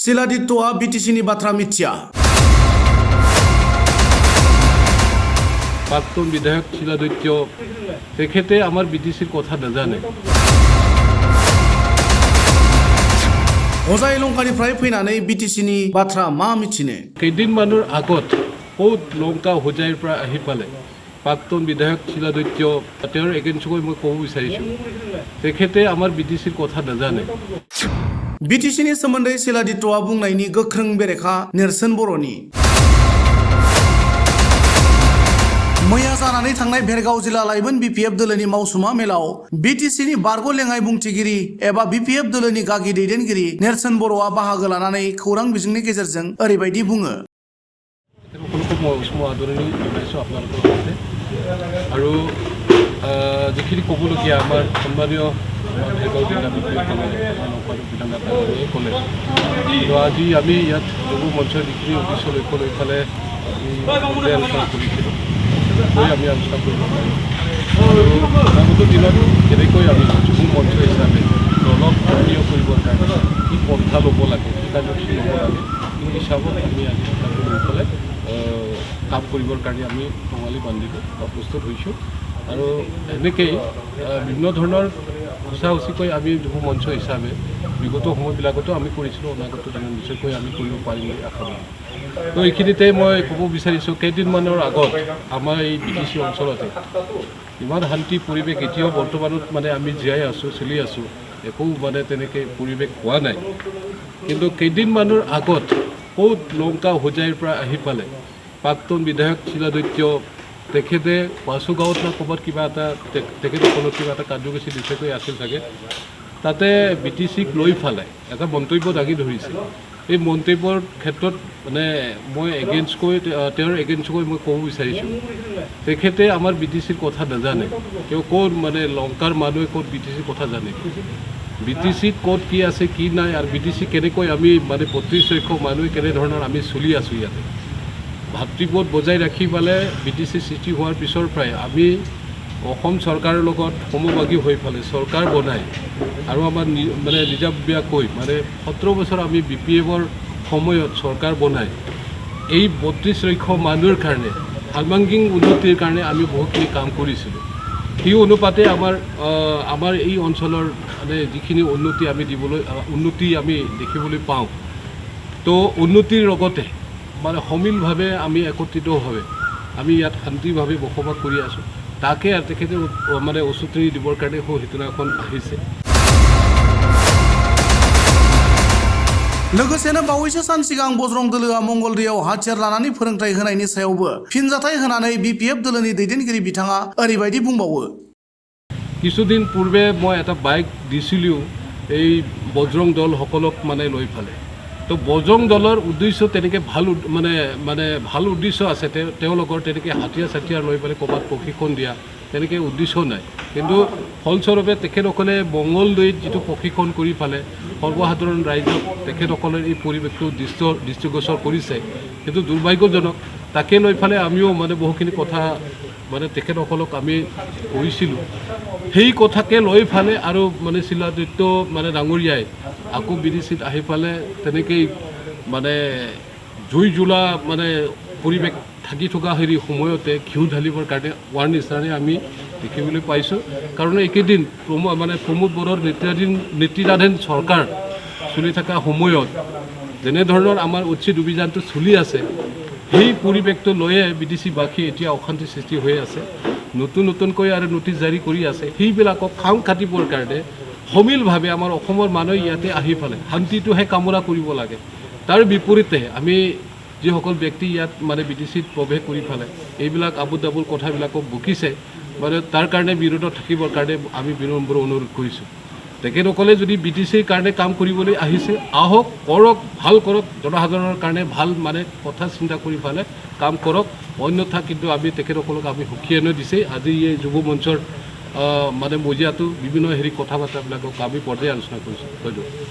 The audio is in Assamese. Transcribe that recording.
শিলাদিত্যা বিটিসিনি বাথ্ৰা মিথ্যা। প্ৰাক্তন বিধায়ক শিলাদিত্য তেখেতে আমাৰ বিটিসিৰ কথা নাজানে। হজাই লঙ্কাनिफ्राय फैनानै বিটিসিনি বাথ্ৰা मा मिथिनो? কেইদিনমানৰ আগত ক'ত লংকা হোজাইৰ পৰা আহি পালে প্ৰাক্তন বিধায়ক শিলাদিত্য তেওঁৰ এগেইনষ্টকৈ মই ক'ব বিচাৰিছোঁ তেখেতে আমাৰ বিটিসিৰ কথা নাজানে। বিটিসিनि सोमोन्दै শিলাদিত্যা बुंनायनि गोख्रों बेरेखा नेरसोन बर'नि। मैया जानानै थांनाय भेरगाव जिल्ला लाइमोन बिपिएफ दोलोनि मावसुमा मेलाव बिटिसिनि बारग' लेङाइ बुंथिगिरि एबा बिपिएफ दोलोनि गागि दैदेनगिरि नेरसोन बर'आ बाहागो लानानै खौरां बिजोंनि गेजेरजों ओरैबायदि बुङो। আৰু যিখিনি ক'বলগীয়া আমাৰ সন্মানীয় ভেৰগাঁও জিলা ক'লে তো আজি আমি ইয়াত যুৱ মঞ্চৰ যিখিনি উদ্দেশ্য লক্ষ্য লৈ ফালে আলোচনা কৰিছিলোঁ আমি আলোচনা কৰিব পাৰিম আৰু আগন্তুক দিনত কেনেকৈ আমি যুৱ মঞ্চ হিচাপে দলক সক্ৰিয় কৰিবৰ কাৰণে কি পন্থা ল'ব লাগে কি কাৰ্যসূচী ল'ব লাগে এই হিচাপত আমি আজি চিন্তাটো লৈ পেলাই কাম কৰিবৰ কাৰণে আমি টঙালি বান্ধিলোঁ বা প্ৰস্তুত হৈছোঁ আৰু এনেকেই বিভিন্ন ধৰণৰ সঁচাকৈ আমি যুৱ মঞ্চ হিচাপে বিগত সময়বিলাকতো আমি কৰিছিলোঁ অনাগত দিনত নিশ্চয়কৈ আমি কৰিব পাৰিম বুলি আশা কৰোঁ। তো এইখিনিতে মই ক'ব বিচাৰিছোঁ কেইদিনমানৰ আগত আমাৰ এই বিটিচি অঞ্চলতে ইমান শান্তি পৰিৱেশ এতিয়াও বৰ্তমানত মানে আমি জীয়াই আছোঁ চলি আছোঁ একো মানে তেনেকৈ পৰিৱেশ হোৱা নাই কিন্তু কেইদিনমানৰ আগত ক'ত লংকা হোজাইৰ পৰা আহি পালে প্ৰাক্তন বিধায়ক শিলাদিত্য তেখেতে পাছু গাঁৱত না ক'ৰবাত কিবা এটা তেখেতসকলৰ কিবা এটা কাৰ্যসূচী নিশ্চয়কৈ আছিল চাগে তাতে বিটিচিক লৈ ফালে এটা মন্তব্য দাঙি ধৰিছে। এই মন্তব্যৰ ক্ষেত্ৰত মানে মই তেওঁৰ এগেইনষ্টকৈ মই ক'ব বিচাৰিছোঁ তেখেতে আমাৰ বিটিচিৰ কথা নাজানে। তেওঁ ক'ত মানে লংকাৰ মানুহে ক'ত বিটিচিৰ কথা জানে বিটিচিত ক'ত কি আছে কি নাই আৰু বিটিচি কেনেকৈ আমি মানে ৩২,০০,০০০ মানুহে কেনেধৰণৰ আমি চলি আছোঁ ইয়াতে ভাতৃবোধ বজাই ৰাখি পেলাই বিটিচি সৃষ্টি হোৱাৰ পিছৰ পৰাই আমি অসম চৰকাৰৰ লগত সমভাগী হৈ পেলাই চৰকাৰ বনাই আৰু আমাৰ মানে নিজাববীয়াকৈ মানে ১৭ বছৰ আমি বিপিএফৰ সময়ত চৰকাৰ বনাই এই ৩২,০০,০০০ মানুহৰ কাৰণে সৰ্বাংগীন উন্নতিৰ কাৰণে আমি বহুতখিনি কাম কৰিছিলোঁ। সেই অনুপাতে আমাৰ এই অঞ্চলৰ মানে যিখিনি উন্নতি আমি দেখিবলৈ পাওঁ তো উন্নতিৰ লগতে মানে সমিলভাৱে আমি একত্ৰিতভাৱে আমি ইয়াত শান্তিভাৱে বসবাস কৰি আছোঁ তাকে আৰু তেখেতে মানে উচতনি দিবৰ কাৰণে সিদিনাখন আহিছে। लोगोसेनो बावैसो सान सिगां बजरं दोलोआ मंगलदैयाव हाथियार लानानै फोरोंथाय होनायनि सायावबो फिनजाथाय होनानै बिपिएफ दोलोनि दैदेनगिरि बिथाङा ओरैबायदि बुंबावो। কিছুদিন পূৰ্বে মই এটা বাইক দিছিলোঁ এই বজৰং দলসকলক মানে লৈ ফালে তো বজৰং দলৰ উদ্দেশ্য তেনেকৈ ভাল উদ্দেশ্য আছে তেওঁলোকৰ তেনেকৈ হাতিয়াৰ লৈ পেলাই ক'ৰবাত প্ৰশিক্ষণ দিয়া তেনেকৈ উদ্দেশ্য নাই কিন্তু ফলস্বৰূপে তেখেতসকলে মংগলদৈত যিটো প্ৰশিক্ষণ কৰি ফালে সৰ্বসাধাৰণ ৰাইজক তেখেতসকলৰ এই পৰিৱেশটো দৃষ্টিগোচৰ কৰিছে কিন্তু দুৰ্ভাগ্যজনক তাকে লৈ ফালে আমিও মানে বহুখিনি কথা মানে তেখেতসকলক আমি কৈছিলোঁ সেই কথাকে লৈ ফালে আৰু মানে শিলাদিত্য মানে ডাঙৰীয়াই আকৌ বিটিচিত আহি পালে তেনেকেই মানে জুই জ্বলা মানে পৰিৱেশ থাকি থকা সময়তে ঘিউ ঢালিবৰ কাৰণে হোৱাৰ নিচিনাৰে আমি দেখিবলৈ পাইছোঁ কাৰণ এইকেইদিন প্ৰমোদ বড়োৰ নেতৃত্বাধীন চৰকাৰ চলি থকা সময়ত যেনেধৰণৰ আমাৰ উচ্ছেদ অভিযানটো চলি আছে সেই পৰিৱেশটো লৈয়ে বিটিচিবাসী এতিয়া অশান্তি সৃষ্টি হৈ আছে নতুনকৈ আৰু নটিচ জাৰি কৰি আছে সেইবিলাকক খাং কাটিবৰ কাৰণে সমিলভাৱে আমাৰ অসমৰ মানুহে ইয়াতে আহি পেলাই শান্তিটোহে কামনা কৰিব লাগে তাৰ বিপৰীতে আমি যিসকল ব্যক্তি ইয়াত মানে বিটিচিত প্ৰৱেশ কৰি পেলাই এইবিলাক আবুল তাবুল কথাবিলাকক বকিছে মানে তাৰ কাৰণে বিৰোধত থাকিবৰ কাৰণে আমি বিনম্ৰ অনুৰোধ কৰিছোঁ তেখেতসকলে যদি বিটিচিৰ কাৰণে কাম কৰিবলৈ আহিছে আহক কৰক ভাল কৰক জনসাধাৰণৰ কাৰণে ভাল মানে কথা চিন্তা কৰি পেলাই কাম কৰক অন্যথা কিন্তু আমি তেখেতসকলক আমি সুখীয়ানো দিছে আজি এই যুৱ মঞ্চৰ মানে মজিয়াটো বিভিন্ন কথা বাৰ্তাবিলাকক আমি পৰ্যায়ে আলোচনা কৰিছোঁ।